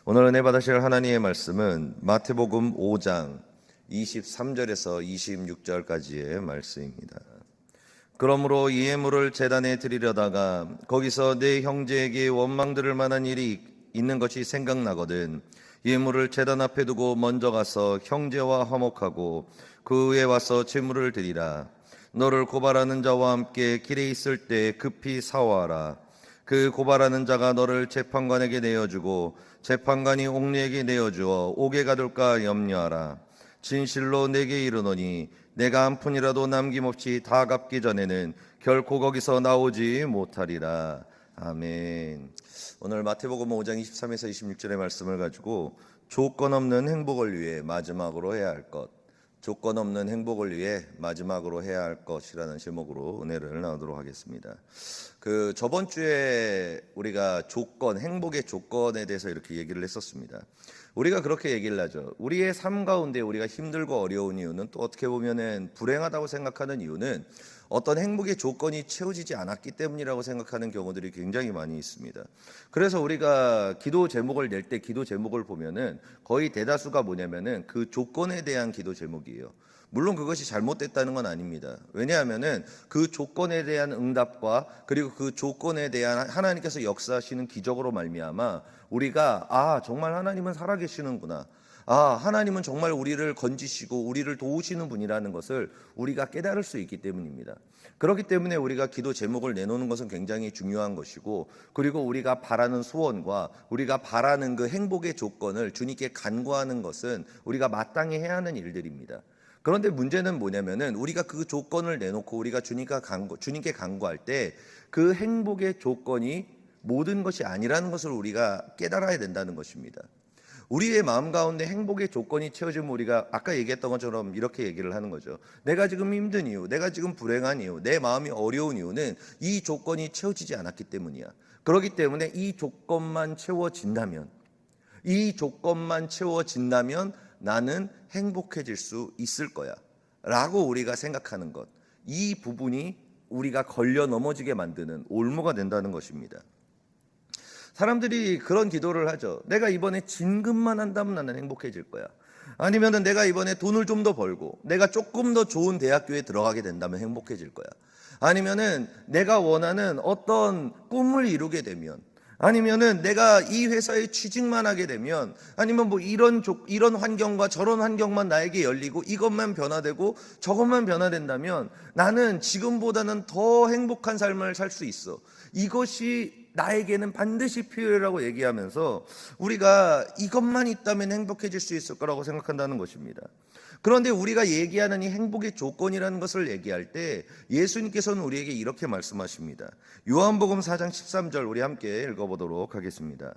오늘 은혜 받으실 하나님의 말씀은 마태복음 5장 23절에서 26절까지의 말씀입니다. 그러므로 이 예물을 제단에 드리려다가 거기서 내 형제에게 원망 들을 만한 일이 있는 것이 생각나거든 예물을 제단 앞에 두고 먼저 가서 형제와 화목하고 그 후에 와서 제물을 드리라. 너를 고발하는 자와 함께 길에 있을 때 급히 사화하라. 그 고발하는 자가 너를 재판관에게 내어주고 재판관이 옥리에게 내어주어 옥에 가둘까 염려하라. 진실로 내게 이르노니 내가 한 푼이라도 남김없이 다 갚기 전에는 결코 거기서 나오지 못하리라. 아멘. 오늘 마태복음 5장 23에서 26절의 말씀을 가지고 조건 없는 행복을 위해 마지막으로 해야 할 것, 조건 없는 행복을 위해 마지막으로 해야 할 것이라는 제목으로 은혜를 나누도록 하겠습니다. 저번 주에 우리가 행복의 조건에 대해서 이렇게 얘기를 했었습니다. 우리가 그렇게 얘기를 하죠. 우리의 삶 가운데 우리가 힘들고 어려운 이유는 또 어떻게 보면은 불행하다고 생각하는 이유는 어떤 행복의 조건이 채워지지 않았기 때문이라고 생각하는 경우들이 굉장히 많이 있습니다. 그래서 우리가 기도 제목을 낼 때 기도 제목을 보면은 거의 대다수가 뭐냐면은 그 조건에 대한 기도 제목이에요. 물론 그것이 잘못됐다는 건 아닙니다. 왜냐하면은 그 조건에 대한 응답과 그리고 그 조건에 대한 하나님께서 역사하시는 기적으로 말미암아 우리가 정말 하나님은 살아계시는구나, 하나님은 정말 우리를 건지시고 우리를 도우시는 분이라는 것을 우리가 깨달을 수 있기 때문입니다. 그렇기 때문에 우리가 기도 제목을 내놓는 것은 굉장히 중요한 것이고, 그리고 우리가 바라는 소원과 우리가 바라는 그 행복의 조건을 주님께 간구하는 것은 우리가 마땅히 해야 하는 일들입니다. 그런데 문제는 뭐냐면은 우리가 그 조건을 내놓고 우리가 주님께 간구할 때 그 행복의 조건이 모든 것이 아니라는 것을 우리가 깨달아야 된다는 것입니다. 우리의 마음 가운데 행복의 조건이 채워지면 우리가 아까 얘기했던 것처럼 이렇게 얘기를 하는 거죠. 내가 지금 힘든 이유, 내가 지금 불행한 이유, 내 마음이 어려운 이유는 이 조건이 채워지지 않았기 때문이야. 그렇기 때문에 이 조건만 채워진다면 나는 행복해질 수 있을 거야 라고 우리가 생각하는 것, 이 부분이 우리가 걸려 넘어지게 만드는 올무가 된다는 것입니다. 사람들이 그런 기도를 하죠. 내가 이번에 진급만 한다면 나는 행복해질 거야. 아니면은 내가 이번에 돈을 좀 더 벌고 내가 조금 더 좋은 대학교에 들어가게 된다면 행복해질 거야. 아니면은 내가 원하는 어떤 꿈을 이루게 되면, 아니면은 내가 이 회사에 취직만 하게 되면, 아니면 뭐 이런 환경과 저런 환경만 나에게 열리고 이것만 변화되고 저것만 변화된다면 나는 지금보다는 더 행복한 삶을 살 수 있어. 이것이 나에게는 반드시 필요하라고 얘기하면서 우리가 이것만 있다면 행복해질 수 있을 거라고 생각한다는 것입니다. 그런데 우리가 얘기하는 이 행복의 조건이라는 것을 얘기할 때 예수님께서는 우리에게 이렇게 말씀하십니다. 요한복음 4장 13절 우리 함께 읽어보도록 하겠습니다.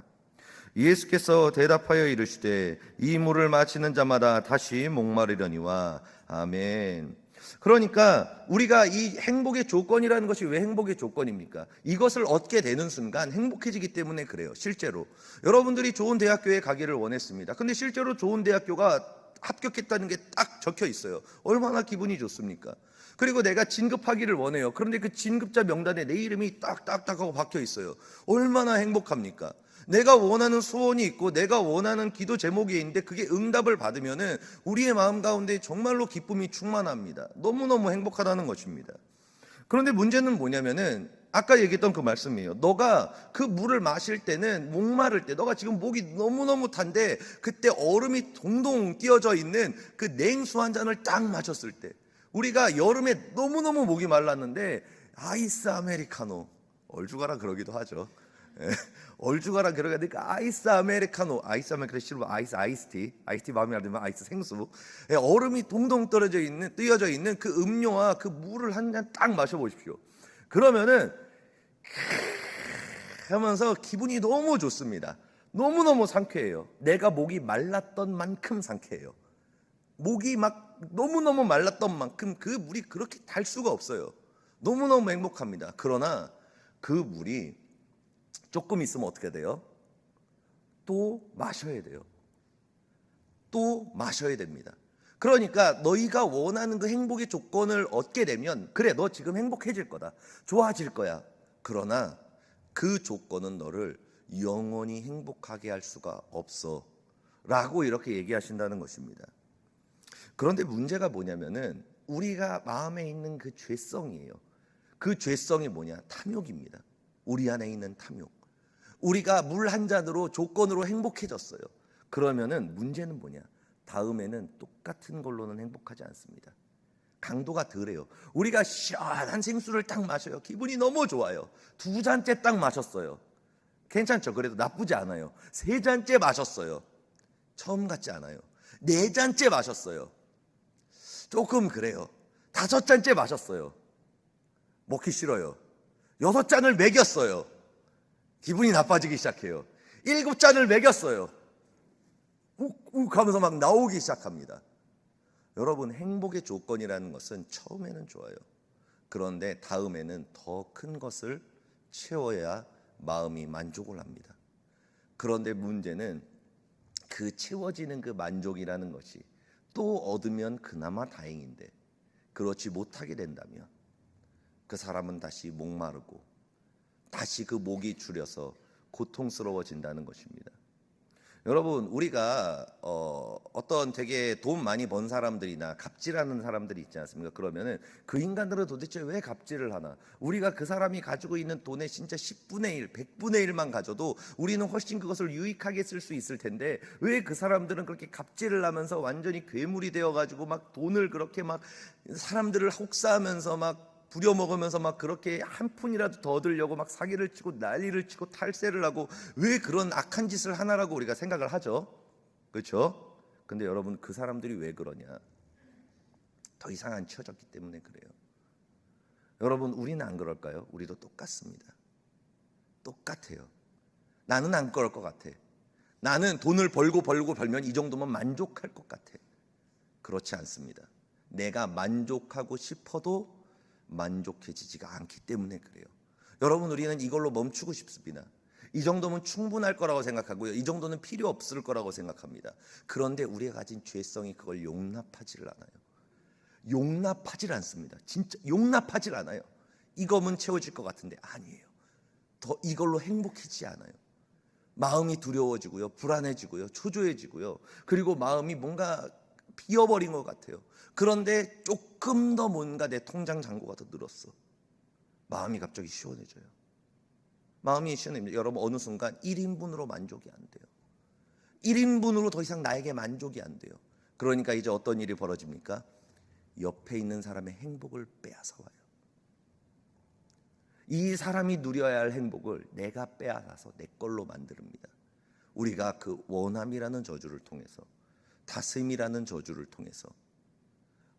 예수께서 대답하여 이르시되 이 물을 마시는 자마다 다시 목마르려니와. 아멘. 그러니까 우리가 이 행복의 조건이라는 것이 왜 행복의 조건입니까? 이것을 얻게 되는 순간 행복해지기 때문에 그래요. 실제로 여러분들이 좋은 대학교에 가기를 원했습니다. 근데 실제로 좋은 대학교가 합격했다는 게 딱 적혀 있어요. 얼마나 기분이 좋습니까? 그리고 내가 진급하기를 원해요. 그런데 그 진급자 명단에 내 이름이 딱딱딱하고 박혀 있어요. 얼마나 행복합니까? 내가 원하는 소원이 있고 내가 원하는 기도 제목이 있는데 그게 응답을 받으면은 우리의 마음 가운데 정말로 기쁨이 충만합니다. 너무너무 행복하다는 것입니다. 그런데 문제는 뭐냐면은 아까 얘기했던 그 말씀이에요. 너가 그 물을 마실 때는 목마를 때, 너가 지금 목이 너무너무 탄데 그때 얼음이 동동 띄어져 있는 그 냉수 한 잔을 딱 마셨을 때, 우리가 여름에 너무너무 목이 말랐는데 아이스 아메리카노, 얼죽아라 그러기도 하죠. 얼죽아라 그러니까 아이스 아메리카노 싫으면 아이스티 마음에 안 들면 아이스 생수, 얼음이 동동 띄어져 있는 그 음료와 그 물을 한 잔 딱 마셔보십시오. 그러면은 하면서 기분이 너무 좋습니다. 너무너무 상쾌해요. 내가 목이 말랐던 만큼 상쾌해요. 목이 막 너무너무 말랐던 만큼 그 물이 그렇게 달 수가 없어요. 너무너무 행복합니다. 그러나 그 물이 조금 있으면 어떻게 돼요? 또 마셔야 돼요. 또 마셔야 됩니다. 그러니까 너희가 원하는 그 행복의 조건을 얻게 되면, 그래, 너 지금 행복해질 거다, 좋아질 거야. 그러나 그 조건은 너를 영원히 행복하게 할 수가 없어 라고 이렇게 얘기하신다는 것입니다. 그런데 문제가 뭐냐면은 우리가 마음에 있는 그 죄성이에요. 그 죄성이 뭐냐? 탐욕입니다. 우리 안에 있는 탐욕. 우리가 물 한 잔으로 조건으로 행복해졌어요. 그러면은 문제는 뭐냐? 다음에는 똑같은 걸로는 행복하지 않습니다. 강도가 덜해요. 우리가 시원한 생수를 딱 마셔요. 기분이 너무 좋아요. 2잔째 딱 마셨어요. 괜찮죠? 그래도 나쁘지 않아요. 3잔째 마셨어요. 처음 같지 않아요. 4잔째 마셨어요. 조금 그래요. 5잔째 마셨어요. 먹기 싫어요. 6잔을 먹였어요. 기분이 나빠지기 시작해요. 7잔을 먹였어요. 욱욱 하면서 막 나오기 시작합니다. 여러분, 행복의 조건이라는 것은 처음에는 좋아요. 그런데 다음에는 더 큰 것을 채워야 마음이 만족을 합니다. 그런데 문제는 그 채워지는 그 만족이라는 것이 또 얻으면 그나마 다행인데 그렇지 못하게 된다면 그 사람은 다시 목마르고 다시 그 목이 줄여서 고통스러워진다는 것입니다. 여러분, 우리가 어떤 되게 돈 많이 번 사람들이나 갑질하는 사람들이 있지 않습니까? 그러면은 그 인간들은 도대체 왜 갑질을 하나? 우리가 그 사람이 가지고 있는 돈의 진짜 10분의 1, 100분의 1만 가져도 우리는 훨씬 그것을 유익하게 쓸 수 있을 텐데 왜 그 사람들은 그렇게 갑질을 하면서 완전히 괴물이 되어가지고 막 돈을 그렇게 막 사람들을 혹사하면서 막 부려먹으면서 막 그렇게 한 푼이라도 더 얻으려고 막 사기를 치고 난리를 치고 탈세를 하고 왜 그런 악한 짓을 하나라고 우리가 생각을 하죠. 그렇죠? 근데 여러분, 그 사람들이 왜 그러냐? 더 이상 안 치워졌기 때문에 그래요. 여러분, 우리는 안 그럴까요? 우리도 똑같습니다. 똑같아요. 나는 안 그럴 것 같아. 나는 돈을 벌면 이 정도면 만족할 것 같아. 그렇지 않습니다. 내가 만족하고 싶어도 만족해지지가 않기 때문에 그래요. 여러분, 우리는 이걸로 멈추고 싶습니다. 이 정도면 충분할 거라고 생각하고요. 이 정도는 필요 없을 거라고 생각합니다. 그런데 우리가 가진 죄성이 그걸 용납하지를 않아요. 용납하질 않습니다. 진짜 용납하질 않아요. 이거면 채워질 것 같은데 아니에요. 더 이걸로 행복해지지 않아요. 마음이 두려워지고요. 불안해지고요. 초조해지고요. 그리고 마음이 뭔가 비어버린 것 같아요. 그런데 조금 더 뭔가 내 통장 잔고가 더 늘었어. 마음이 갑자기 시원해져요. 마음이 시원해집니다. 여러분, 어느 순간 1인분으로 만족이 안 돼요. 1인분으로 더 이상 나에게 만족이 안 돼요. 그러니까 이제 어떤 일이 벌어집니까? 옆에 있는 사람의 행복을 빼앗아 와요. 이 사람이 누려야 할 행복을 내가 빼앗아서 내 걸로 만듭니다. 우리가 그 원함이라는 저주를 통해서, 다스림이라는 저주를 통해서,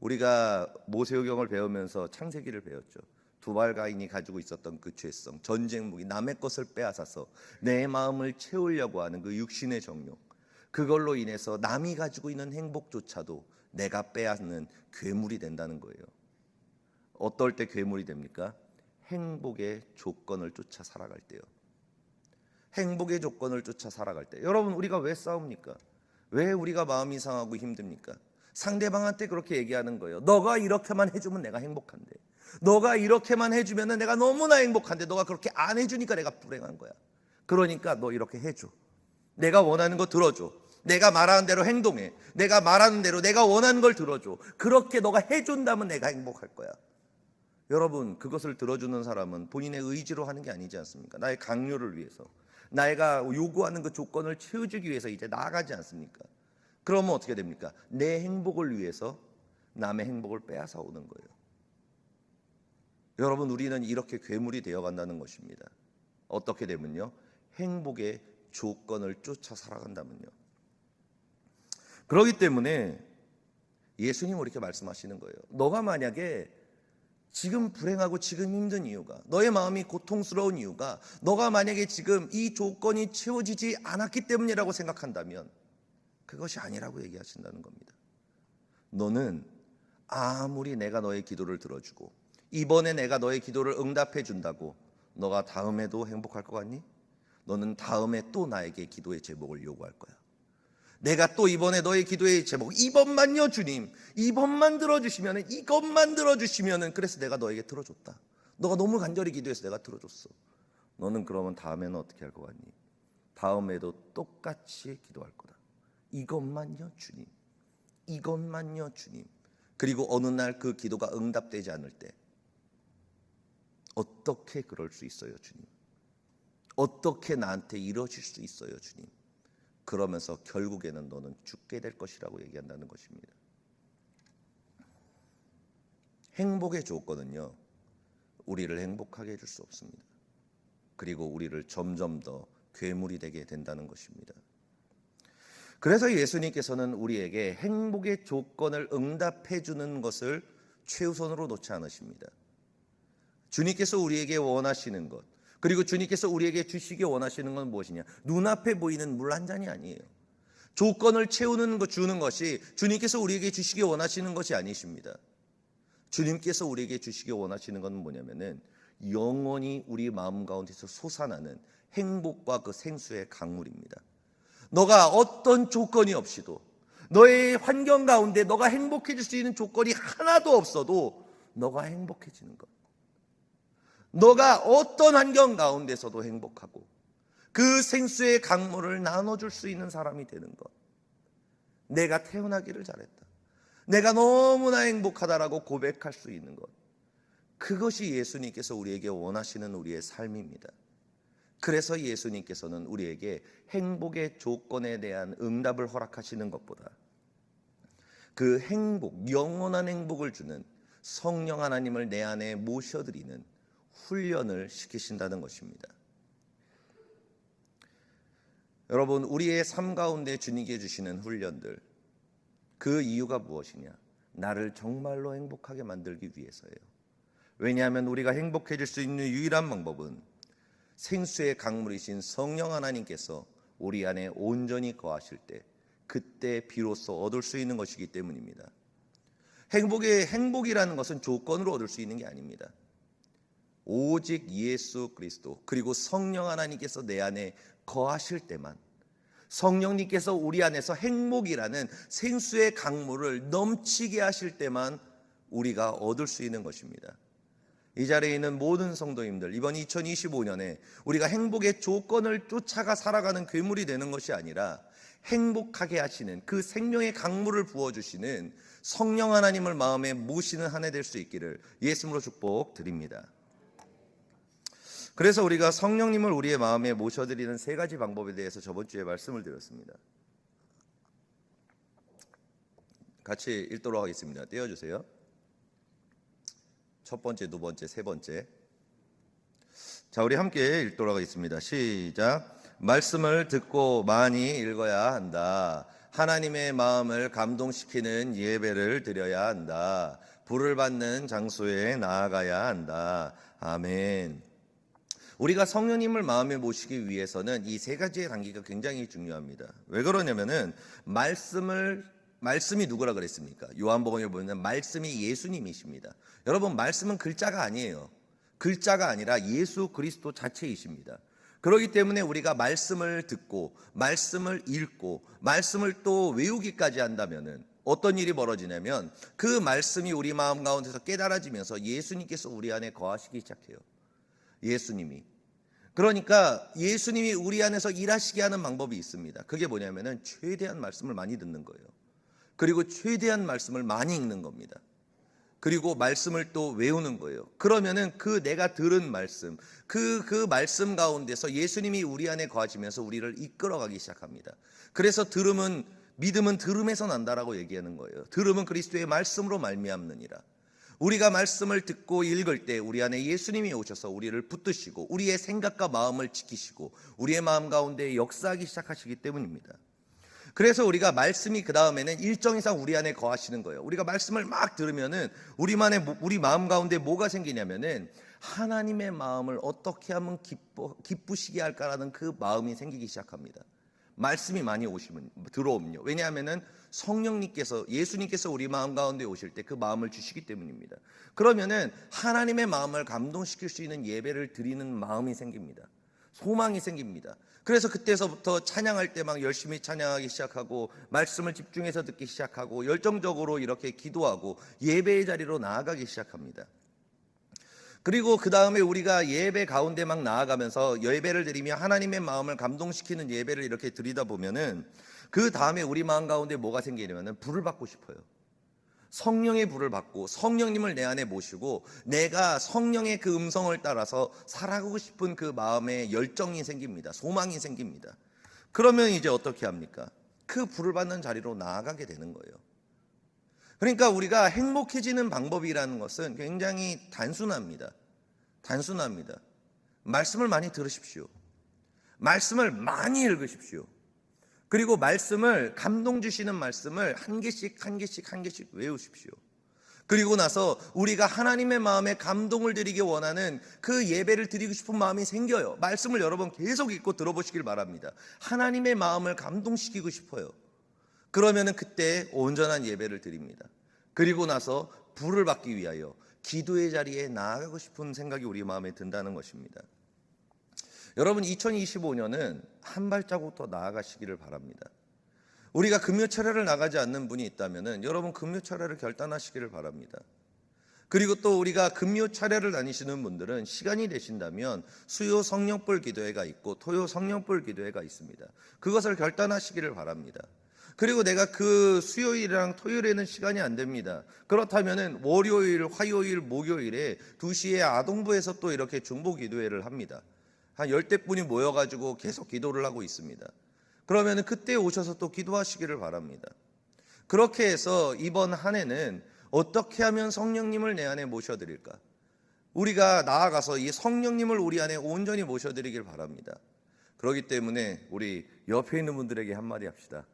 우리가 모세오경을 배우면서 창세기를 배웠죠. 두발가인이 가지고 있었던 그 죄성, 전쟁 무기, 남의 것을 빼앗아서 내 마음을 채우려고 하는 그 육신의 정욕, 그걸로 인해서 남이 가지고 있는 행복조차도 내가 빼앗는 괴물이 된다는 거예요. 어떨 때 괴물이 됩니까? 행복의 조건을 쫓아 살아갈 때요. 행복의 조건을 쫓아 살아갈 때. 여러분, 우리가 왜 싸웁니까? 왜 우리가 마음이 상하고 힘듭니까? 상대방한테 그렇게 얘기하는 거예요. 너가 이렇게만 해주면 내가 행복한데, 너가 이렇게만 해주면 내가 너무나 행복한데, 너가 그렇게 안 해주니까 내가 불행한 거야. 그러니까 너 이렇게 해줘. 내가 원하는 거 들어줘. 내가 말하는 대로 행동해. 내가 말하는 대로 내가 원하는 걸 들어줘. 그렇게 너가 해준다면 내가 행복할 거야. 여러분, 그것을 들어주는 사람은 본인의 의지로 하는 게 아니지 않습니까? 나의 강요를 위해서, 내가 요구하는 그 조건을 채워주기 위해서 이제 나아가지 않습니까? 그러면 어떻게 됩니까? 내 행복을 위해서 남의 행복을 빼앗아 오는 거예요. 여러분, 우리는 이렇게 괴물이 되어간다는 것입니다. 어떻게 되면요? 행복의 조건을 쫓아 살아간다면요. 그렇기 때문에 예수님은 이렇게 말씀하시는 거예요. 너가 만약에 지금 불행하고 지금 힘든 이유가, 너의 마음이 고통스러운 이유가 너가 만약에 지금 이 조건이 채워지지 않았기 때문이라고 생각한다면 그것이 아니라고 얘기하신다는 겁니다. 너는 아무리 내가 너의 기도를 들어주고 이번에 내가 너의 기도를 응답해 준다고 너가 다음에도 행복할 것 같니? 너는 다음에 또 나에게 기도의 제목을 요구할 거야. 내가 또 이번에 너의 기도의 제목, 이번만요 주님, 이번만 들어주시면은, 이것만 들어주시면은, 그래서 내가 너에게 들어줬다. 너가 너무 간절히 기도해서 내가 들어줬어. 너는 그러면 다음에는 어떻게 할 것 같니? 다음에도 똑같이 기도할 거다. 이것만요 주님, 이것만요 주님. 그리고 어느 날 그 기도가 응답되지 않을 때 어떻게 그럴 수 있어요 주님? 어떻게 나한테 이루어질 수 있어요 주님? 그러면서 결국에는 너는 죽게 될 것이라고 얘기한다는 것입니다. 행복의 조건은요, 우리를 행복하게 해줄 수 없습니다. 그리고 우리를 점점 더 괴물이 되게 된다는 것입니다. 그래서 예수님께서는 우리에게 행복의 조건을 응답해 주는 것을 최우선으로 놓지 않으십니다. 주님께서 우리에게 원하시는 것, 그리고 주님께서 우리에게 주시기 원하시는 건 무엇이냐? 눈앞에 보이는 물 한 잔이 아니에요. 조건을 채우는 것, 주는 것이 주님께서 우리에게 주시기 원하시는 것이 아니십니다. 주님께서 우리에게 주시기 원하시는 건 뭐냐면은 영원히 우리 마음 가운데서 솟아나는 행복과 그 생수의 강물입니다. 너가 어떤 조건이 없이도, 너의 환경 가운데 너가 행복해질 수 있는 조건이 하나도 없어도 너가 행복해지는 것, 너가 어떤 환경 가운데서도 행복하고 그 생수의 강물을 나눠줄 수 있는 사람이 되는 것, 내가 태어나기를 잘했다, 내가 너무나 행복하다라고 고백할 수 있는 것, 그것이 예수님께서 우리에게 원하시는 우리의 삶입니다. 그래서 예수님께서는 우리에게 행복의 조건에 대한 응답을 허락하시는 것보다 그 행복, 영원한 행복을 주는 성령 하나님을 내 안에 모셔드리는 훈련을 시키신다는 것입니다. 여러분, 우리의 삶 가운데 주님께 주시는 훈련들, 그 이유가 무엇이냐? 나를 정말로 행복하게 만들기 위해서예요. 왜냐하면 우리가 행복해질 수 있는 유일한 방법은 생수의 강물이신 성령 하나님께서 우리 안에 온전히 거하실 때, 그때 비로소 얻을 수 있는 것이기 때문입니다. 행복이라는 것은 조건으로 얻을 수 있는 게 아닙니다. 오직 예수 그리스도, 그리고 성령 하나님께서 내 안에 거하실 때만, 성령님께서 우리 안에서 행복이라는 생수의 강물을 넘치게 하실 때만 우리가 얻을 수 있는 것입니다. 이 자리에 있는 모든 성도님들, 이번 2025년에 우리가 행복의 조건을 쫓아가 살아가는 괴물이 되는 것이 아니라 행복하게 하시는 그 생명의 강물을 부어주시는 성령 하나님을 마음에 모시는 한 해 될 수 있기를 예수님으로 축복드립니다. 그래서 우리가 성령님을 우리의 마음에 모셔드리는 세 가지 방법에 대해서 저번 주에 말씀을 드렸습니다. 같이 읽도록 하겠습니다. 떼어주세요. 첫 번째, 두 번째, 세 번째. 자, 우리 함께 읽도록 하겠습니다. 시작. 말씀을 듣고 많이 읽어야 한다. 하나님의 마음을 감동시키는 예배를 드려야 한다. 부를 받는 장소에 나아가야 한다. 아멘. 우리가 성령님을 마음에 모시기 위해서는 이 세 가지의 단계가 굉장히 중요합니다. 왜 그러냐면은 말씀이 누구라 그랬습니까? 요한복음에 보면 말씀이 예수님이십니다. 여러분, 말씀은 글자가 아니에요. 글자가 아니라 예수 그리스도 자체이십니다. 그렇기 때문에 우리가 말씀을 듣고 말씀을 읽고 말씀을 또 외우기까지 한다면은 어떤 일이 벌어지냐면 그 말씀이 우리 마음 가운데서 깨달아지면서 예수님께서 우리 안에 거하시기 시작해요. 예수님이. 그러니까 예수님이 우리 안에서 일하시게 하는 방법이 있습니다. 그게 뭐냐면은 최대한 말씀을 많이 듣는 거예요. 그리고 최대한 말씀을 많이 읽는 겁니다. 그리고 말씀을 또 외우는 거예요. 그러면은 그 내가 들은 말씀, 그 말씀 가운데서 예수님이 우리 안에 거하시면서 우리를 이끌어가기 시작합니다. 그래서 믿음은 들음에서 난다라고 얘기하는 거예요. 들음은 그리스도의 말씀으로 말미암느니라. 우리가 말씀을 듣고 읽을 때 우리 안에 예수님이 오셔서 우리를 붙드시고 우리의 생각과 마음을 지키시고 우리의 마음 가운데 역사하기 시작하시기 때문입니다. 그래서 우리가 말씀이 그 다음에는 일정 이상 우리 안에 거하시는 거예요. 우리가 말씀을 막 들으면은 우리 마음 가운데 뭐가 생기냐면은 하나님의 마음을 어떻게 하면 기쁘시게 할까라는 그 마음이 생기기 시작합니다. 말씀이 많이 들어오면요. 왜냐하면은 성령님께서, 예수님께서 우리 마음 가운데 오실 때 그 마음을 주시기 때문입니다. 그러면은 하나님의 마음을 감동시킬 수 있는 예배를 드리는 마음이 생깁니다. 소망이 생깁니다. 그래서 그때서부터 찬양할 때 막 열심히 찬양하기 시작하고 말씀을 집중해서 듣기 시작하고 열정적으로 이렇게 기도하고 예배의 자리로 나아가기 시작합니다. 그리고 그 다음에 우리가 예배 가운데 막 나아가면서 예배를 드리며 하나님의 마음을 감동시키는 예배를 이렇게 드리다 보면은 그 다음에 우리 마음 가운데 뭐가 생기냐면은 불을 받고 싶어요. 성령의 불을 받고 성령님을 내 안에 모시고 내가 성령의 그 음성을 따라서 살아가고 싶은 그 마음에 열정이 생깁니다. 소망이 생깁니다. 그러면 이제 어떻게 합니까? 그 불을 받는 자리로 나아가게 되는 거예요. 그러니까 우리가 행복해지는 방법이라는 것은 굉장히 단순합니다. 단순합니다. 말씀을 많이 들으십시오. 말씀을 많이 읽으십시오. 그리고 말씀을, 감동 주시는 말씀을 한 개씩 한 개씩 한 개씩 외우십시오. 그리고 나서 우리가 하나님의 마음에 감동을 드리기 원하는 그 예배를 드리고 싶은 마음이 생겨요. 말씀을 여러 번 계속 읽고 들어보시길 바랍니다. 하나님의 마음을 감동시키고 싶어요. 그러면은 그때 온전한 예배를 드립니다. 그리고 나서 불을 받기 위하여 기도의 자리에 나아가고 싶은 생각이 우리 마음에 든다는 것입니다. 여러분, 2025년은 한 발자국 더 나아가시기를 바랍니다. 우리가 금요철야를 나가지 않는 분이 있다면은 여러분 금요철야를 결단하시기를 바랍니다. 그리고 또 우리가 금요철야를 다니시는 분들은 시간이 되신다면 수요 성령불 기도회가 있고 토요 성령불 기도회가 있습니다. 그것을 결단하시기를 바랍니다. 그리고 내가 그 수요일이랑 토요일에는 시간이 안 됩니다. 그렇다면은 월요일, 화요일, 목요일에 2시에 아동부에서 또 이렇게 중보 기도회를 합니다. 한 10대 분이 모여가지고 계속 기도를 하고 있습니다. 그러면은 그때 오셔서 또 기도하시기를 바랍니다. 그렇게 해서 이번 한 해는 어떻게 하면 성령님을 내 안에 모셔드릴까? 우리가 나아가서 이 성령님을 우리 안에 온전히 모셔드리길 바랍니다. 그렇기 때문에 우리 옆에 있는 분들에게 한마디 합시다.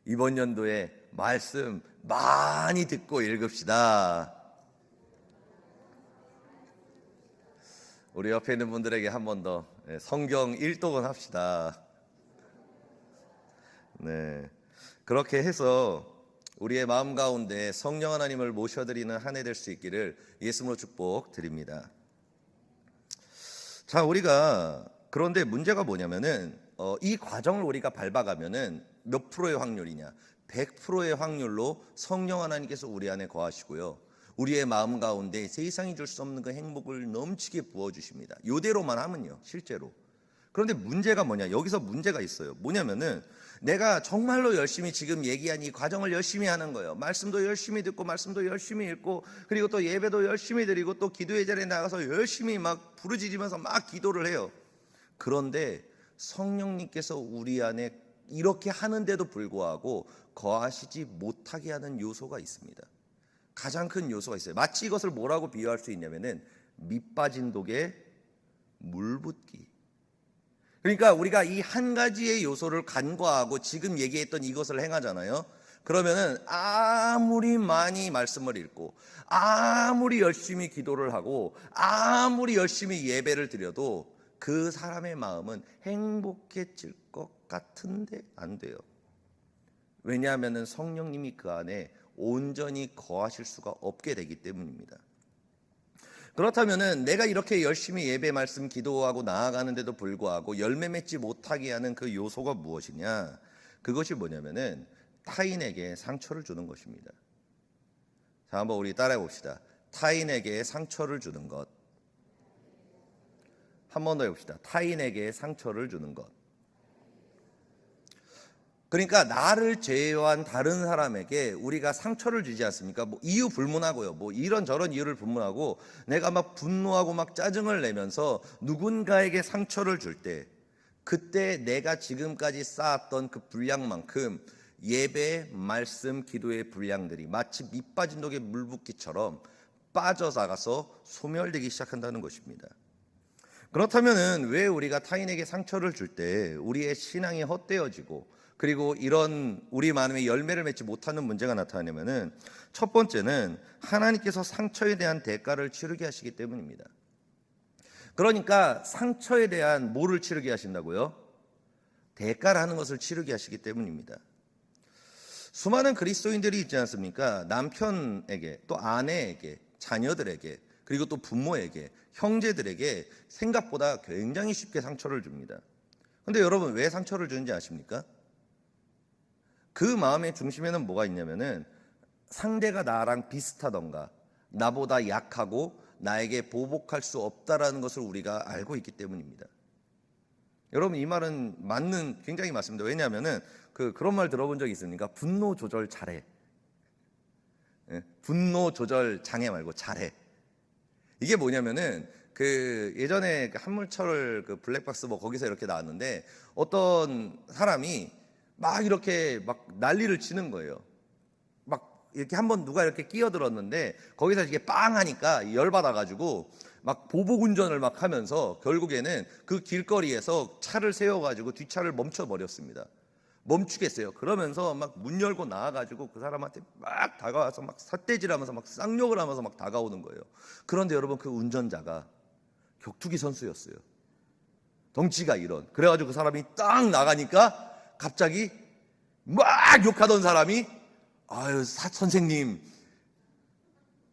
이번 연도에 말씀 많이 듣고 읽읍시다. 우리 옆에 있는 분들에게 한 번 더 성경 일독은 합시다. 네, 그렇게 해서 우리의 마음 가운데 성령 하나님을 모셔드리는 한 해 될 수 있기를 예수님으로 축복드립니다. 자, 우리가 그런데 문제가 뭐냐면은 이 과정을 우리가 밟아가면은 몇 프로의 확률이냐? 100%의 확률로 성령 하나님께서 우리 안에 거하시고요. 우리의 마음 가운데 세상이 줄 수 없는 그 행복을 넘치게 부어주십니다. 이대로만 하면요, 실제로. 그런데 문제가 뭐냐? 여기서 문제가 있어요. 뭐냐면은 내가 정말로 열심히 지금 얘기한 이 과정을 열심히 하는 거예요. 말씀도 열심히 듣고 말씀도 열심히 읽고 그리고 또 예배도 열심히 드리고 또 기도의 자리에 나가서 열심히 막 부르짖으면서 막 기도를 해요. 그런데 성령님께서 우리 안에 이렇게 하는데도 불구하고 거하시지 못하게 하는 요소가 있습니다. 가장 큰 요소가 있어요. 마치 이것을 뭐라고 비유할 수 있냐면은 밑 빠진 독에 물 붓기. 그러니까 우리가 이 한 가지의 요소를 간과하고 지금 얘기했던 이것을 행하잖아요. 그러면은 아무리 많이 말씀을 읽고 아무리 열심히 기도를 하고 아무리 열심히 예배를 드려도 그 사람의 마음은 행복해질 것 같은데 안 돼요. 왜냐하면 성령님이 그 안에 온전히 거하실 수가 없게 되기 때문입니다. 그렇다면은 내가 이렇게 열심히 예배 말씀 기도하고 나아가는데도 불구하고 열매 맺지 못하게 하는 그 요소가 무엇이냐? 그것이 뭐냐면은 타인에게 상처를 주는 것입니다. 자, 한번 우리 따라해 봅시다. 타인에게 상처를 주는 것. 한 번 더 해봅시다. 타인에게 상처를 주는 것. 그러니까 나를 제외한 다른 사람에게 우리가 상처를 주지 않습니까? 뭐 이유 불문하고요. 뭐 이런저런 이유를 불문하고 내가 막 분노하고 막 짜증을 내면서 누군가에게 상처를 줄 때 그때 내가 지금까지 쌓았던 그 분량만큼 예배, 말씀, 기도의 분량들이 마치 밑 빠진 독에 물 붓기처럼 빠져나가서 소멸되기 시작한다는 것입니다. 그렇다면은 왜 우리가 타인에게 상처를 줄 때 우리의 신앙이 헛되어지고 그리고 이런 우리 마음에 열매를 맺지 못하는 문제가 나타나냐면은 첫 번째는 하나님께서 상처에 대한 대가를 치르게 하시기 때문입니다. 그러니까 상처에 대한 뭐를 치르게 하신다고요? 대가라는 것을 치르게 하시기 때문입니다. 수많은 그리스도인들이 있지 않습니까? 남편에게 또 아내에게 자녀들에게 그리고 또 부모에게 형제들에게 생각보다 굉장히 쉽게 상처를 줍니다. 그런데 여러분 왜 상처를 주는지 아십니까? 그 마음의 중심에는 뭐가 있냐면은 상대가 나랑 비슷하던가 나보다 약하고 나에게 보복할 수 없다라는 것을 우리가 알고 있기 때문입니다. 여러분, 이 말은 굉장히 맞습니다. 왜냐하면은 그런 말 들어본 적 있습니까? 분노 조절 잘해. 예? 분노 조절 장애 말고 잘해. 이게 뭐냐면은 예전에 한물철 블랙박스 거기서 이렇게 나왔는데, 어떤 사람이 막 이렇게 막 난리를 치는 거예요. 막 이렇게 한번 누가 이렇게 끼어들었는데 거기서 이게 빵 하니까 열받아가지고 막 보복 운전을 막 하면서 결국에는 그 길거리에서 차를 세워가지고 뒷차를 멈춰버렸습니다. 멈추겠어요. 그러면서 막 문 열고 나와가지고 그 사람한테 막 다가와서 막 삿대질하면서 막 쌍욕을 하면서 막 다가오는 거예요. 그런데 여러분, 그 운전자가 격투기 선수였어요. 덩치가 이런. 그래가지고 그 사람이 딱 나가니까 갑자기 막 욕하던 사람이, 아유 선생님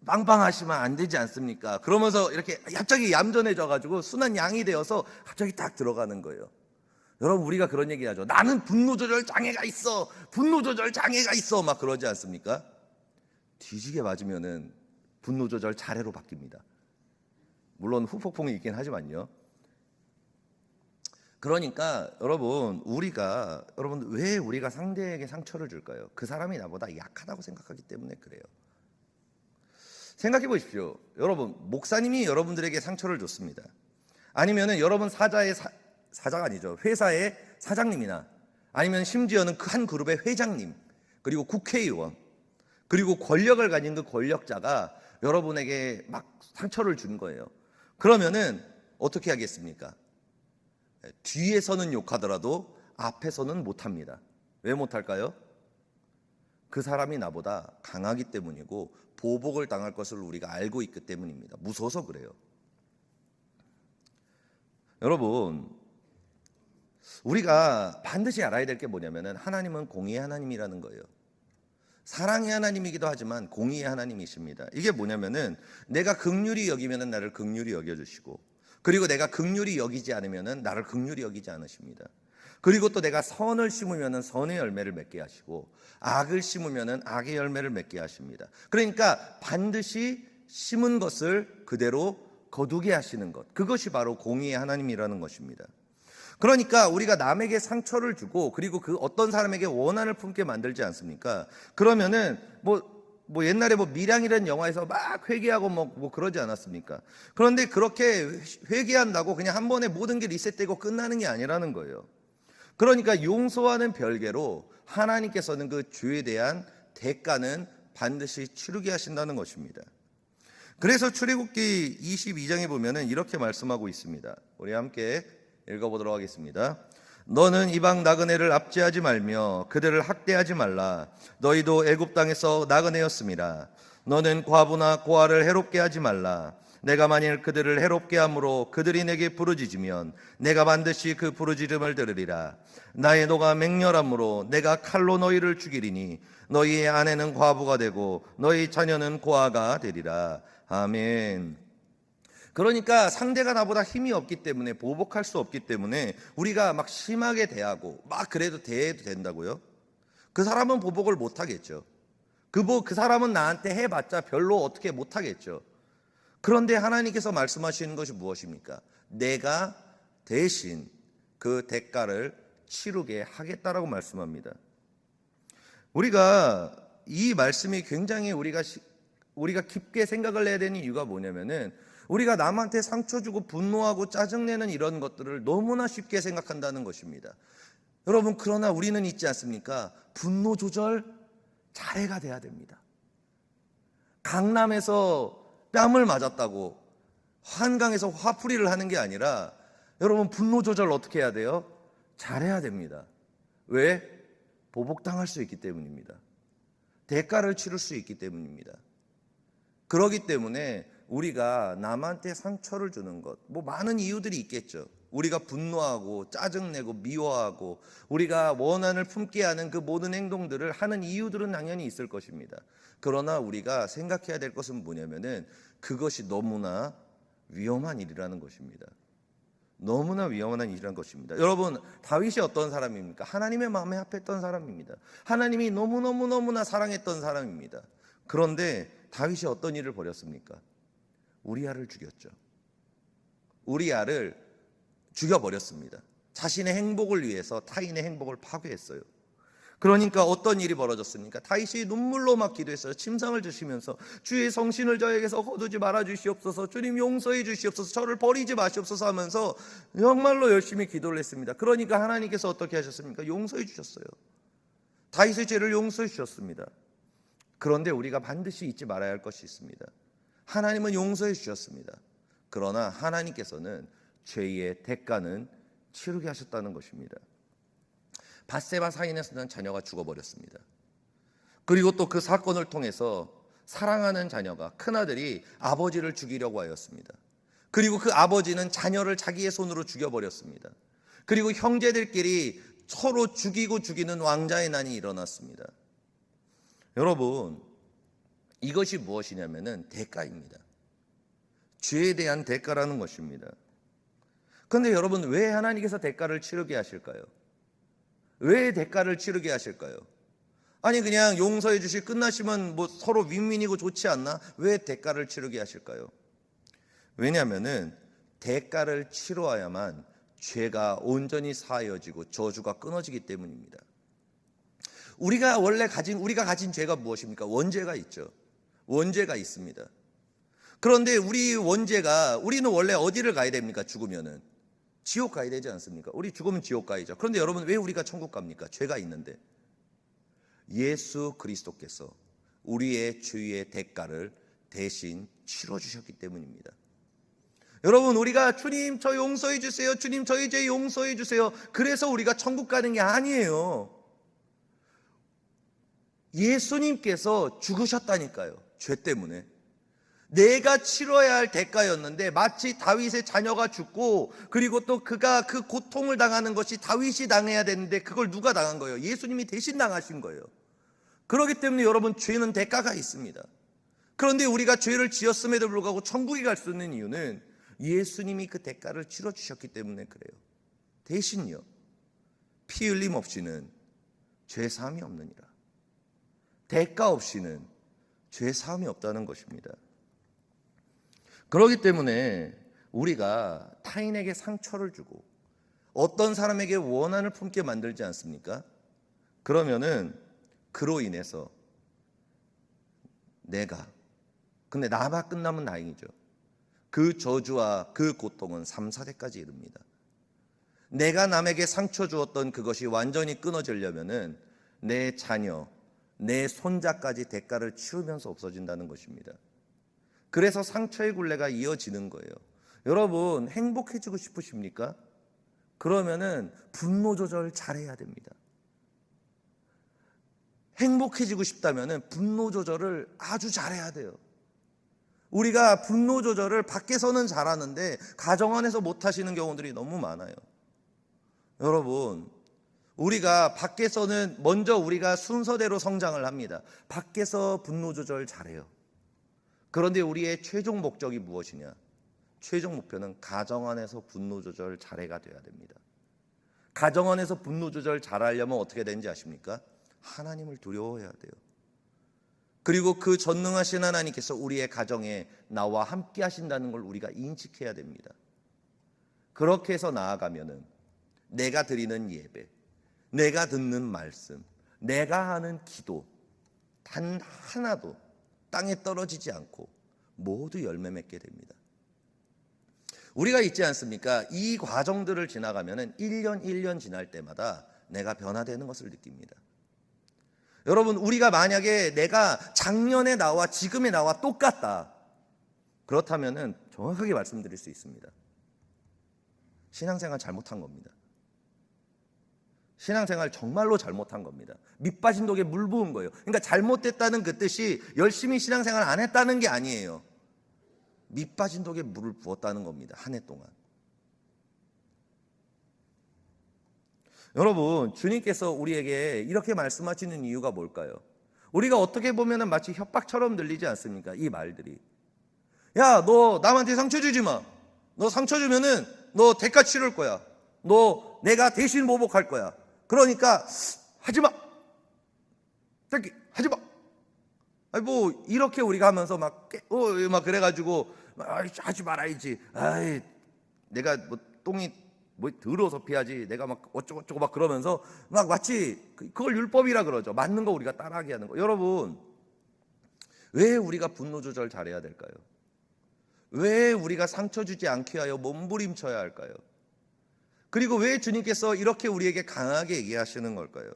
빵빵하시면 안 되지 않습니까? 그러면서 이렇게 갑자기 얌전해져가지고 순한 양이 되어서 갑자기 딱 들어가는 거예요. 여러분, 우리가 그런 얘기 하죠. 나는 분노 조절 장애가 있어. 분노 조절 장애가 있어. 막 그러지 않습니까? 뒤지게 맞으면은 분노 조절 장애로 바뀝니다. 물론 후폭풍이 있긴 하지만요. 그러니까 여러분, 왜 우리가 상대에게 상처를 줄까요? 그 사람이 나보다 약하다고 생각하기 때문에 그래요. 생각해 보십시오. 여러분, 목사님이 여러분들에게 상처를 줬습니다. 아니면은 여러분 사자가 아니죠. 회사의 사장님이나, 아니면 심지어는 그 한 그룹의 회장님, 그리고 국회의원, 그리고 권력을 가진 그 권력자가 여러분에게 막 상처를 준 거예요. 그러면은 어떻게 하겠습니까? 뒤에서는 욕하더라도 앞에서는 못합니다. 왜 못할까요? 그 사람이 나보다 강하기 때문이고 보복을 당할 것을 우리가 알고 있기 때문입니다. 무서워서 그래요. 여러분, 우리가 반드시 알아야 될 게 뭐냐면은 하나님은 공의의 하나님이라는 거예요. 사랑의 하나님이기도 하지만 공의의 하나님이십니다. 이게 뭐냐면은 내가 긍휼히 여기면은 나를 긍휼히 여겨주시고, 그리고 내가 긍휼히 여기지 않으면은 나를 긍휼히 여기지 않으십니다. 그리고 또 내가 선을 심으면은 선의 열매를 맺게 하시고, 악을 심으면은 악의 열매를 맺게 하십니다. 그러니까 반드시 심은 것을 그대로 거두게 하시는 것, 그것이 바로 공의의 하나님이라는 것입니다. 그러니까 우리가 남에게 상처를 주고, 그리고 그 어떤 사람에게 원한을 품게 만들지 않습니까? 그러면은 옛날에 밀양이라는 영화에서 막 회개하고 뭐 그러지 않았습니까? 그런데 그렇게 회개한다고 그냥 한 번에 모든 게 리셋되고 끝나는 게 아니라는 거예요. 그러니까 용서와는 별개로 하나님께서는 그 죄에 대한 대가는 반드시 치르게 하신다는 것입니다. 그래서 출애굽기 22장에 보면은 이렇게 말씀하고 있습니다. 우리 함께 읽어보도록 하겠습니다. 너는 이방 나그네를 압제하지 말며 그들을 학대하지 말라. 너희도 애굽 땅에서 나그네였음이라. 너는 과부나 고아를 해롭게 하지 말라. 내가 만일 그들을 해롭게 함으로 그들이 내게 부르짖으면 내가 반드시 그 부르짖음을 들으리라. 나의 노가 맹렬함으로 내가 칼로 너희를 죽이리니 너희의 아내는 과부가 되고 너희 자녀는 고아가 되리라. 아멘. 그러니까 상대가 나보다 힘이 없기 때문에, 보복할 수 없기 때문에 우리가 막 심하게 대하고 막 그래도 대해도 된다고요? 그 사람은 보복을 못 하겠죠. 그 사람은 나한테 해봤자 별로 어떻게 못 하겠죠. 그런데 하나님께서 말씀하시는 것이 무엇입니까? 내가 대신 그 대가를 치르게 하겠다라고 말씀합니다. 우리가 이 말씀이 굉장히 우리가 깊게 생각을 해야 되는 이유가 뭐냐면은, 우리가 남한테 상처 주고 분노하고 짜증내는 이런 것들을 너무나 쉽게 생각한다는 것입니다. 여러분, 그러나 우리는 있지 않습니까? 분노 조절 잘해가 돼야 됩니다. 강남에서 뺨을 맞았다고 한강에서 화풀이를 하는 게 아니라, 여러분, 분노 조절 어떻게 해야 돼요? 잘해야 됩니다. 왜? 보복당할 수 있기 때문입니다. 대가를 치를 수 있기 때문입니다. 그렇기 때문에 우리가 남한테 상처를 주는 것, 많은 이유들이 있겠죠. 우리가 분노하고 짜증내고 미워하고 우리가 원한을 품게 하는 그 모든 행동들을 하는 이유들은 당연히 있을 것입니다. 그러나 우리가 생각해야 될 것은 뭐냐면은, 그것이 너무나 위험한 일이라는 것입니다. 너무나 위험한 일이라는 것입니다. 여러분, 다윗이 어떤 사람입니까? 하나님의 마음에 합했던 사람입니다. 하나님이 너무나 사랑했던 사람입니다. 그런데 다윗이 어떤 일을 벌였습니까? 우리아를 죽였죠. 우리아를 죽여버렸습니다. 자신의 행복을 위해서 타인의 행복을 파괴했어요. 그러니까 어떤 일이 벌어졌습니까? 다윗이 눈물로 막 기도했어요. 침상을 드시면서 주의 성신을 저에게서 거두지 말아 주시옵소서, 주님 용서해 주시옵소서, 저를 버리지 마시옵소서 하면서 정말로 열심히 기도를 했습니다. 그러니까 하나님께서 어떻게 하셨습니까? 용서해 주셨어요. 다윗의 죄를 용서해 주셨습니다. 그런데 우리가 반드시 잊지 말아야 할 것이 있습니다. 하나님은 용서해 주셨습니다. 그러나 하나님께서는 죄의 대가는 치르게 하셨다는 것입니다. 밧세바 사인에서 난 자녀가 죽어버렸습니다. 그리고 또 그 사건을 통해서 사랑하는 자녀가, 큰아들이 아버지를 죽이려고 하였습니다. 그리고 그 아버지는 자녀를 자기의 손으로 죽여버렸습니다. 그리고 형제들끼리 서로 죽이고 죽이는 왕자의 난이 일어났습니다. 여러분, 이것이 무엇이냐면은 대가입니다. 죄에 대한 대가라는 것입니다. 그런데 여러분, 왜 하나님께서 대가를 치르게 하실까요? 왜 대가를 치르게 하실까요? 아니 그냥 용서해 주실, 끝나시면 뭐 서로 윈윈이고 좋지 않나? 왜 대가를 치르게 하실까요? 왜냐하면은 대가를 치러야만 죄가 온전히 사하여지고 저주가 끊어지기 때문입니다. 우리가 가진 죄가 무엇입니까? 원죄가 있죠. 원죄가 있습니다. 그런데 우리는 원래 어디를 가야 됩니까? 죽으면은 지옥 가야 되지 않습니까? 우리 죽으면 지옥 가야죠. 그런데 여러분, 왜 우리가 천국 갑니까? 죄가 있는데. 예수 그리스도께서 우리의 죄의 대가를 대신 치러주셨기 때문입니다. 여러분, 우리가 주님 저 용서해 주세요, 주님 저희 죄 용서해 주세요, 그래서 우리가 천국 가는 게 아니에요. 예수님께서 죽으셨다니까요. 죄 때문에. 내가 치러야 할 대가였는데, 마치 다윗의 자녀가 죽고 그리고 또 그가 그 고통을 당하는 것이 다윗이 당해야 되는데 그걸 누가 당한 거예요? 예수님이 대신 당하신 거예요. 그렇기 때문에 여러분, 죄는 대가가 있습니다. 그런데 우리가 죄를 지었음에도 불구하고 천국에 갈 수 있는 이유는 예수님이 그 대가를 치러주셨기 때문에 그래요. 대신요, 피 흘림 없이는 죄 사함이 없느니라. 대가 없이는 죄 사함이 없다는 것입니다. 그렇기 때문에 우리가 타인에게 상처를 주고 어떤 사람에게 원한을 품게 만들지 않습니까? 그러면은 그로 인해서 근데 나만 끝나면 다행이죠. 그 저주와 그 고통은 3, 4대까지 이릅니다. 내가 남에게 상처 주었던 그것이 완전히 끊어지려면은 내 자녀, 내 손자까지 대가를 치르면서 없어진다는 것입니다. 그래서 상처의 굴레가 이어지는 거예요. 여러분, 행복해지고 싶으십니까? 그러면은 분노 조절 잘해야 됩니다. 행복해지고 싶다면은 분노 조절을 아주 잘해야 돼요. 우리가 분노 조절을 밖에서는 잘하는데 가정 안에서 못하시는 경우들이 너무 많아요. 여러분, 우리가 밖에서는 먼저 우리가 순서대로 성장을 합니다. 밖에서 분노 조절 잘해요. 그런데 우리의 최종 목적이 무엇이냐? 최종 목표는 가정 안에서 분노 조절 잘해가 돼야 됩니다. 가정 안에서 분노 조절 잘하려면 어떻게 되는지 아십니까? 하나님을 두려워해야 돼요. 그리고 그 전능하신 하나님께서 우리의 가정에 나와 함께 하신다는 걸 우리가 인식해야 됩니다. 그렇게 해서 나아가면은 내가 드리는 예배, 내가 듣는 말씀, 내가 하는 기도 단 하나도 땅에 떨어지지 않고 모두 열매 맺게 됩니다. 우리가 있지 않습니까? 이 과정들을 지나가면은 1년 지날 때마다 내가 변화되는 것을 느낍니다. 여러분, 우리가 만약에 내가 작년의 나와 지금의 나와 똑같다, 그렇다면은 정확하게 말씀드릴 수 있습니다. 신앙생활 잘못한 겁니다. 신앙생활 정말로 잘못한 겁니다. 밑 빠진 독에 물 부은 거예요. 그러니까 잘못됐다는 그 뜻이 열심히 신앙생활 안 했다는 게 아니에요. 밑 빠진 독에 물을 부었다는 겁니다. 한 해 동안. 여러분, 주님께서 우리에게 이렇게 말씀하시는 이유가 뭘까요? 우리가 어떻게 보면 마치 협박처럼 들리지 않습니까? 이 말들이. 야, 너 남한테 상처 주지 마. 너 상처 주면은 너 대가 치를 거야. 너 내가 대신 보복할 거야. 그러니까 하지 마. 하지 마. 아니 뭐 이렇게 우리가 하면서 막 그래가지고 하지 말아야지. 아이, 내가 뭐 똥이 뭐 더러워서 피하지. 내가 막 어쩌고저쩌고 막 그러면서 막 마치 그걸 율법이라 그러죠. 맞는 거 우리가 따라하게 하는 거. 여러분, 왜 우리가 분노 조절 잘해야 될까요? 왜 우리가 상처 주지 않게 하여 몸부림쳐야 할까요? 그리고 왜 주님께서 이렇게 우리에게 강하게 얘기하시는 걸까요?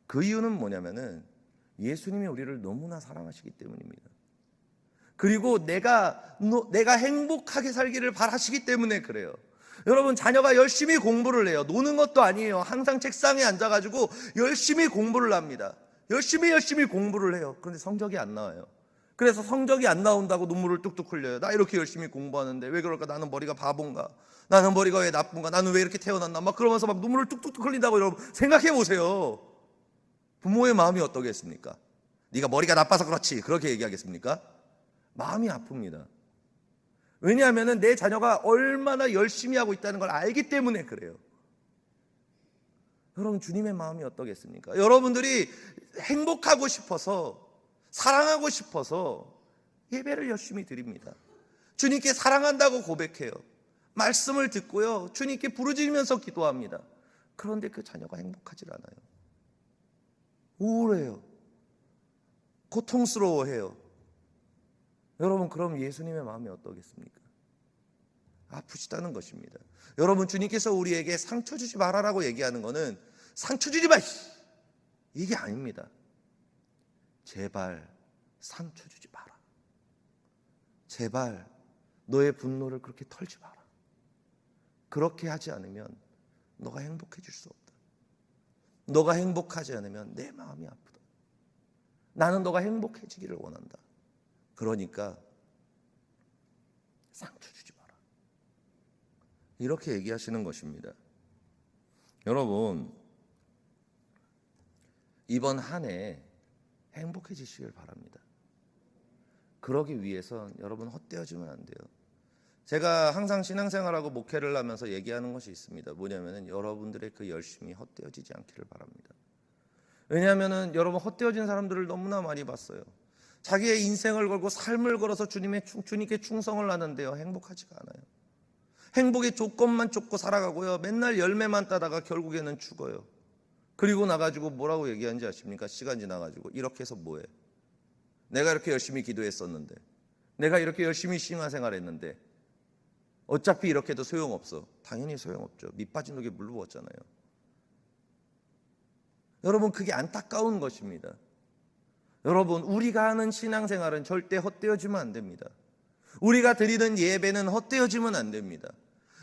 그 이유는 뭐냐면은 예수님이 우리를 너무나 사랑하시기 때문입니다. 그리고 내가 행복하게 살기를 바라시기 때문에 그래요. 여러분, 자녀가 열심히 공부를 해요. 노는 것도 아니에요. 항상 책상에 앉아가지고 열심히 공부를 합니다. 열심히 공부를 해요. 그런데 성적이 안 나와요. 그래서 성적이 안 나온다고 눈물을 뚝뚝 흘려요. 나 이렇게 열심히 공부하는데 왜 그럴까? 나는 머리가 바본가? 나는 머리가 왜 나쁜가? 나는 왜 이렇게 태어났나? 막 그러면서 막 눈물을 뚝뚝 흘린다고. 여러분, 생각해 보세요. 부모의 마음이 어떠겠습니까? 네가 머리가 나빠서 그렇지, 그렇게 얘기하겠습니까? 마음이 아픕니다. 왜냐하면 내 자녀가 얼마나 열심히 하고 있다는 걸 알기 때문에 그래요. 여러분, 주님의 마음이 어떠겠습니까? 여러분들이 행복하고 싶어서, 사랑하고 싶어서 예배를 열심히 드립니다. 주님께 사랑한다고 고백해요. 말씀을 듣고요, 주님께 부르짖으면서 기도합니다. 그런데 그 자녀가 행복하지 않아요. 우울해요. 고통스러워해요. 여러분, 그럼 예수님의 마음이 어떠겠습니까? 아프시다는 것입니다. 여러분, 주님께서 우리에게 상처 주지 말아라고 얘기하는 것은 상처 주지 마, 이게 아닙니다. 제발 상처 주지 마라. 제발 너의 분노를 그렇게 털지 마라. 그렇게 하지 않으면 너가 행복해질 수 없다. 너가 행복하지 않으면 내 마음이 아프다. 나는 너가 행복해지기를 원한다. 그러니까 상처 주지 마라. 이렇게 얘기하시는 것입니다. 여러분, 이번 한 해 행복해지시길 바랍니다. 그러기 위해선 여러분 헛되어지면 안 돼요. 제가 항상 신앙생활하고 목회를 하면서 얘기하는 것이 있습니다. 뭐냐면은 여러분들의 그 열심이 헛되어지지 않기를 바랍니다. 왜냐하면은 여러분, 헛되어진 사람들을 너무나 많이 봤어요. 자기의 인생을 걸고 삶을 걸어서 주님께 충성을 하는데요, 행복하지가 않아요. 행복의 조건만 쫓고 살아가고요, 맨날 열매만 따다가 결국에는 죽어요. 그리고 나가지고 뭐라고 얘기하는지 아십니까? 시간 지나가지고 이렇게 해서 뭐해? 내가 이렇게 열심히 기도했었는데, 내가 이렇게 열심히 신앙생활했는데 어차피 이렇게 해도 소용없어. 당연히 소용없죠. 밑 빠진 독에 물 부었잖아요. 여러분, 그게 안타까운 것입니다. 여러분, 우리가 하는 신앙생활은 절대 헛되어지면 안 됩니다. 우리가 드리는 예배는 헛되어지면 안 됩니다.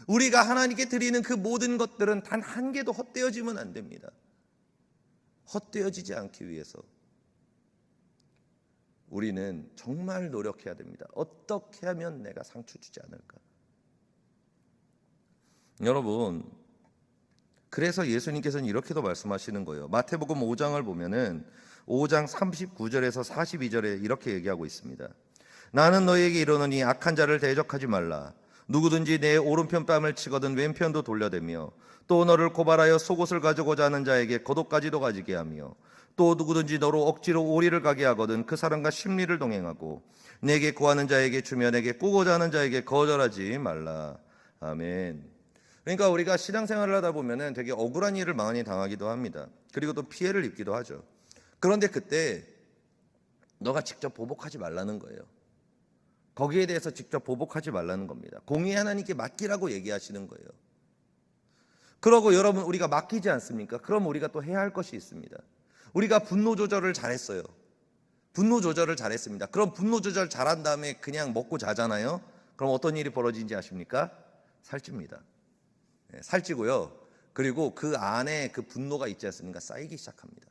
우리가 하나님께 드리는 그 모든 것들은 단 한 개도 헛되어지면 안 됩니다. 헛되어지지 않기 위해서 우리는 정말 노력해야 됩니다. 어떻게 하면 내가 상처 주지 않을까? 여러분, 그래서 예수님께서는 이렇게도 말씀하시는 거예요. 마태복음 5장을 보면은 5장 39절에서 42절에 이렇게 얘기하고 있습니다. 나는 너희에게 이르노니 악한 자를 대적하지 말라. 누구든지 내 오른편 뺨을 치거든 왼편도 돌려대며, 또 너를 고발하여 속옷을 가져고자 하는 자에게 겉옷까지도 가지게 하며, 또 누구든지 너로 억지로 오리를 가게 하거든 그 사람과 심리를 동행하고, 내게 구하는 자에게 주며 내게 꾸고자 하는 자에게 거절하지 말라. 아멘. 그러니까 우리가 신앙생활을 하다 보면은 되게 억울한 일을 많이 당하기도 합니다. 그리고 또 피해를 입기도 하죠. 그런데 그때 너가 직접 보복하지 말라는 거예요. 거기에 대해서 직접 보복하지 말라는 겁니다. 공의 하나님께 맡기라고 얘기하시는 거예요. 그러고 여러분, 우리가 맡기지 않습니까? 그럼 우리가 또 해야 할 것이 있습니다. 우리가 분노 조절을 잘했어요. 분노 조절을 잘했습니다. 그럼 분노 조절 잘한 다음에 그냥 먹고 자잖아요. 그럼 어떤 일이 벌어지는지 아십니까? 살찝니다. 살찌고요. 그리고 그 안에 그 분노가 있지 않습니까? 쌓이기 시작합니다.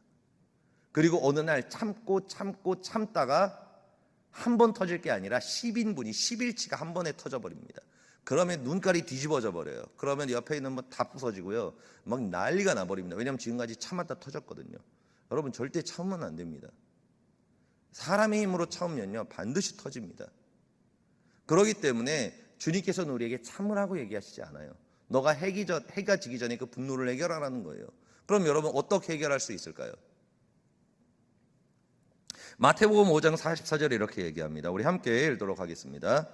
그리고 어느 날 참다가 한 번 터질 게 아니라 10인분이 10일치가 한 번에 터져버립니다. 그러면 눈깔이 뒤집어져 버려요. 그러면 옆에 있는 뭐 다 부서지고요, 막 난리가 나버립니다. 왜냐하면 지금까지 참았다 터졌거든요. 여러분, 절대 참으면 안 됩니다. 사람의 힘으로 참으면요 반드시 터집니다. 그렇기 때문에 주님께서는 우리에게 참으라고 얘기하시지 않아요. 너가 해가 지기 전에 그 분노를 해결하라는 거예요. 그럼 여러분, 어떻게 해결할 수 있을까요? 마태복음 5장 44절에 이렇게 얘기합니다. 우리 함께 읽도록 하겠습니다.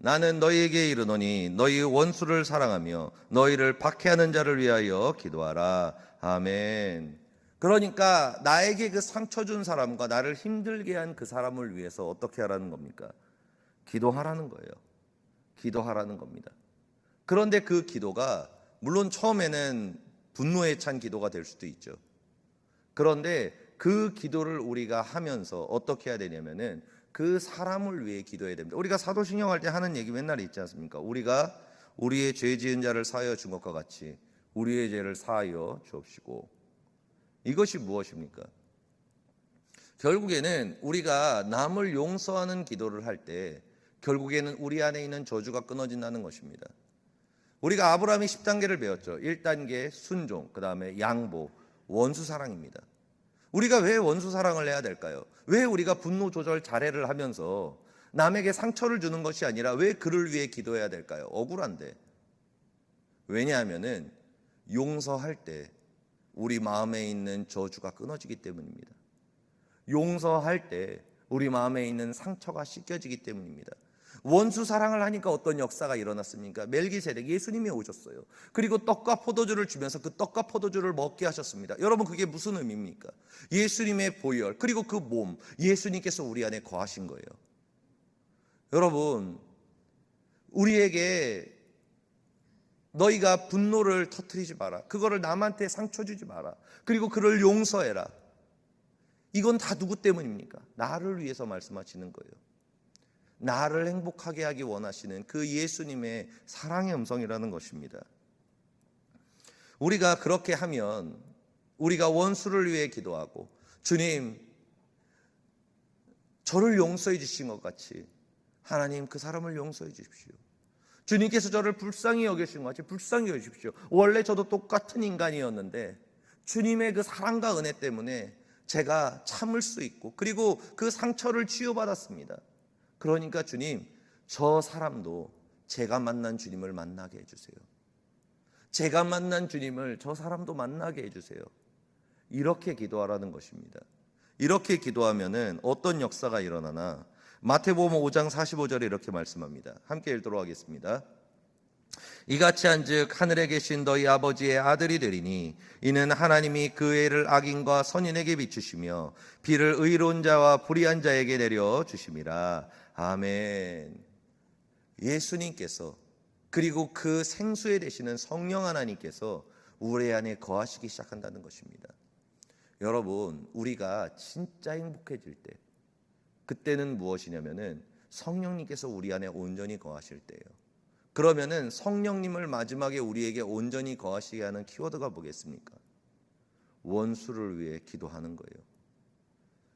나는 너희에게 이르노니 너희 원수를 사랑하며 너희를 박해하는 자를 위하여 기도하라. 아멘. 그러니까 나에게 그 상처 준 사람과 나를 힘들게 한 그 사람을 위해서 어떻게 하라는 겁니까? 기도하라는 거예요. 기도하라는 겁니다. 그런데 그 기도가 물론 처음에는 분노에 찬 기도가 될 수도 있죠. 그런데 그 기도를 우리가 하면서 어떻게 해야 되냐면은 그 사람을 위해 기도해야 됩니다. 우리가 사도신경 할 때 하는 얘기 맨날 있지 않습니까? 우리가 우리의 죄 지은 자를 사하여 준 것과 같이 우리의 죄를 사하여 주옵시고. 이것이 무엇입니까? 결국에는 우리가 남을 용서하는 기도를 할 때 결국에는 우리 안에 있는 저주가 끊어진다는 것입니다. 우리가 아브라함의 10단계를 배웠죠. 1단계 순종, 그 다음에 양보, 원수 사랑입니다. 우리가 왜 원수 사랑을 해야 될까요? 왜 우리가 분노 조절 자례를 하면서 남에게 상처를 주는 것이 아니라 왜 그를 위해 기도해야 될까요? 억울한데. 왜냐하면은 용서할 때 우리 마음에 있는 저주가 끊어지기 때문입니다. 용서할 때 우리 마음에 있는 상처가 씻겨지기 때문입니다. 원수 사랑을 하니까 어떤 역사가 일어났습니까? 멜기세덱, 예수님이 오셨어요. 그리고 떡과 포도주를 주면서 그 떡과 포도주를 먹게 하셨습니다. 여러분, 그게 무슨 의미입니까? 예수님의 보혈, 그리고 그 몸, 예수님께서 우리 안에 거하신 거예요. 여러분, 우리에게 너희가 분노를 터뜨리지 마라, 그거를 남한테 상처 주지 마라, 그리고 그를 용서해라. 이건 다 누구 때문입니까? 나를 위해서 말씀하시는 거예요. 나를 행복하게 하기 원하시는 그 예수님의 사랑의 음성이라는 것입니다. 우리가 그렇게 하면 우리가 원수를 위해 기도하고, 주님 저를 용서해 주신 것 같이 하나님 그 사람을 용서해 주십시오. 주님께서 저를 불쌍히 여기신 것 같이 불쌍히 여기십시오. 원래 저도 똑같은 인간이었는데 주님의 그 사랑과 은혜 때문에 제가 참을 수 있고, 그리고 그 상처를 치유받았습니다. 그러니까 주님, 저 사람도 제가 만난 주님을 만나게 해주세요. 제가 만난 주님을 저 사람도 만나게 해주세요. 이렇게 기도하라는 것입니다. 이렇게 기도하면은 어떤 역사가 일어나나, 마태복음 5장 45절에 이렇게 말씀합니다. 함께 읽도록 하겠습니다. 이같이 한즉 하늘에 계신 너희 아버지의 아들이 되리니 이는 하나님이 그 해를 악인과 선인에게 비추시며 비를 의로운 자와 불의한 자에게 내려 주심이라. 아멘. 예수님께서, 그리고 그 생수에 되시는 성령 하나님께서 우리 안에 거하시기 시작한다는 것입니다. 여러분, 우리가 진짜 행복해질 때, 그때는 무엇이냐면은 성령님께서 우리 안에 온전히 거하실 때예요. 그러면은 성령님을 마지막에 우리에게 온전히 거하시게 하는 키워드가 뭐겠습니까? 원수를 위해 기도하는 거예요.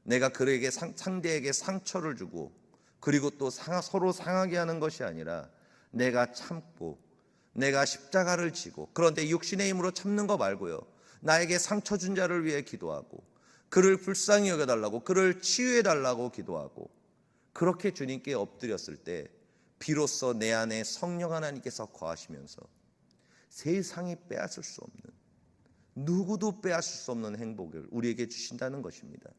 내가 그에게 상대에게 상처를 주고, 그리고 또 서로 상하게 하는 것이 아니라 내가 참고, 내가 십자가를 지고, 그런데 육신의 힘으로 참는 거 말고요, 나에게 상처 준 자를 위해 기도하고, 그를 불쌍히 여겨달라고, 그를 치유해달라고 기도하고, 그렇게 주님께 엎드렸을 때 비로소 내 안에 성령 하나님께서 거하시면서 세상이 빼앗을 수 없는, 누구도 빼앗을 수 없는 행복을 우리에게 주신다는 것입니다.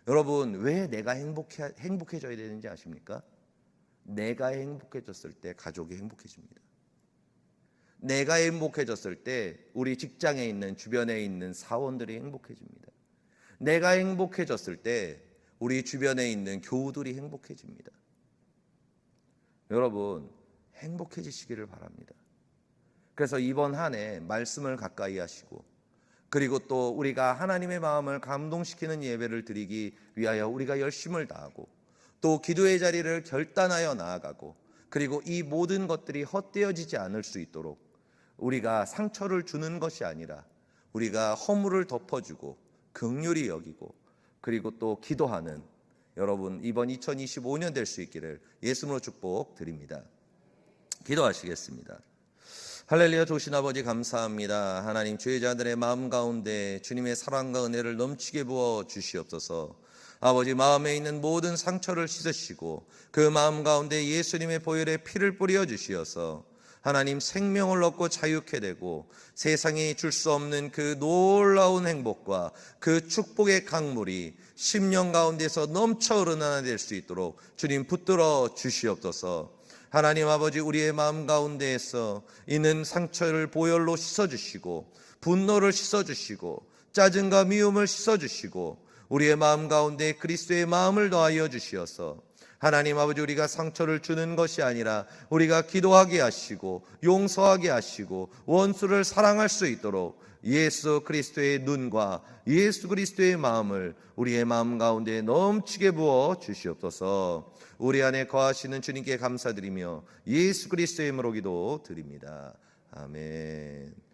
여러분, 왜 내가 행복해져야 되는지 아십니까? 내가 행복해졌을 때 가족이 행복해집니다. 내가 행복해졌을 때 우리 직장에 있는, 주변에 있는 사원들이 행복해집니다. 내가 행복해졌을 때 우리 주변에 있는 교우들이 행복해집니다. 여러분, 행복해지시기를 바랍니다. 그래서 이번 한 해 말씀을 가까이 하시고, 그리고 또 우리가 하나님의 마음을 감동시키는 예배를 드리기 위하여 우리가 열심을 다하고, 또 기도의 자리를 결단하여 나아가고, 그리고 이 모든 것들이 헛되어지지 않을 수 있도록 우리가 상처를 주는 것이 아니라 우리가 허물을 덮어주고 긍휼히 여기고, 그리고 또 기도하는 여러분, 이번 2025년 될 수 있기를 예수님으로 축복드립니다. 기도하시겠습니다. 할렐루야. 좋으신 아버지 감사합니다. 하나님, 죄자들의 마음 가운데 주님의 사랑과 은혜를 넘치게 부어 주시옵소서. 아버지, 마음에 있는 모든 상처를 씻으시고 그 마음 가운데 예수님의 보혈의 피를 뿌려 주시어서 하나님, 생명을 얻고 자유케 되고 세상이 줄 수 없는 그 놀라운 행복과 그 축복의 강물이 심령 가운데서 넘쳐 흐르는 하나 될 수 있도록 주님 붙들어 주시옵소서. 하나님 아버지, 우리의 마음 가운데에서 있는 상처를 보혈로 씻어주시고, 분노를 씻어주시고, 짜증과 미움을 씻어주시고, 우리의 마음 가운데 그리스도의 마음을 더하여 주시어서 하나님 아버지, 우리가 상처를 주는 것이 아니라 우리가 기도하게 하시고 용서하게 하시고 원수를 사랑할 수 있도록 예수 그리스도의 눈과 예수 그리스도의 마음을 우리의 마음 가운데 넘치게 부어 주시옵소서. 우리 안에 거하시는 주님께 감사드리며 예수 그리스도의 이름으로 기도드립니다. 아멘.